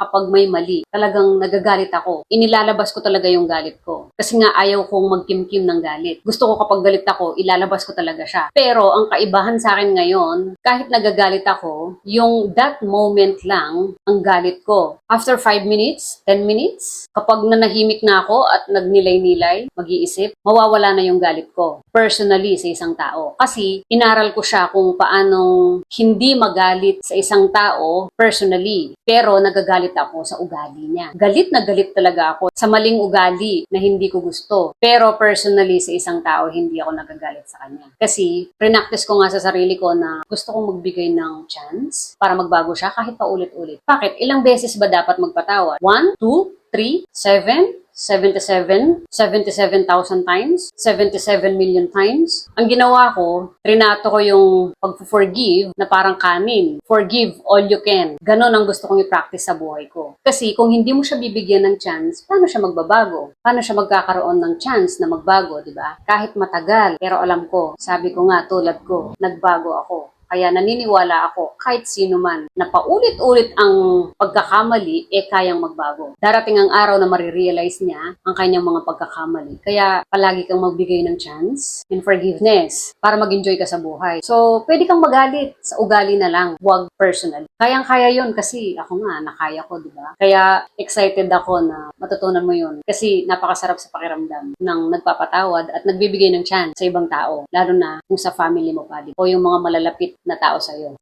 kapag may mali, talagang nagagalit ako. Inilalabas ko talaga yung galit ko. Kasi nga ayaw kong magkimkim ng galit. Gusto ko kapag galit ako, ilalabas ko talaga siya. Pero ang kaibahan sa akin ngayon, kahit nagagalit ako, yung that moment lang ang galit ko. After 5 minutes, 10 minutes, kapag nanahimik na ako at nagnilay-nilay, mag-iisip, mawawala na yung galit ko. Personally, sa isang tao. Kasi inaral ko siya kung paanong hindi magalit sa isang tao personally. Pero nagagalit ako sa ugali niya. Galit na galit talaga ako sa maling ugali na hindi ko gusto. Pero personally, sa isang tao, hindi ako nagagalit sa kanya. Kasi prinactice ko nga sa sarili ko na gusto kong magbigay ng chance para magbago siya kahit paulit-ulit. Bakit? Ilang beses ba dapat magpatawad? 1, 2, 3, 7, 77,000 times, 77 million times. Ang ginawa ko, trinato ko yung pag-forgive na parang kanin. Forgive all you can. Ganon ang gusto kong i-practice sa buhay ko. Kasi kung hindi mo siya bibigyan ng chance, paano siya magbabago? Paano siya magkakaroon ng chance na magbago, di ba? Kahit matagal. Pero alam ko, sabi ko nga tulad ko, nagbago ako. Kaya naniniwala ako kahit sino man na paulit-ulit ang pagkakamali, kayang magbago. Darating ang araw na marirealize niya ang kanyang mga pagkakamali. Kaya palagi kang magbigay ng chance and forgiveness para mag-enjoy ka sa buhay. So, pwede kang magalit sa ugali na lang, wag personal. Kayang-kaya yun kasi ako nga, nakaya ko, di ba? Kaya excited ako na matutunan mo yun. Kasi napakasarap sa pakiramdam ng nagpapatawad at nagbibigay ng chance sa ibang tao. Lalo na kung sa family mo pa, o yung mga malalapit na tao sa'yo.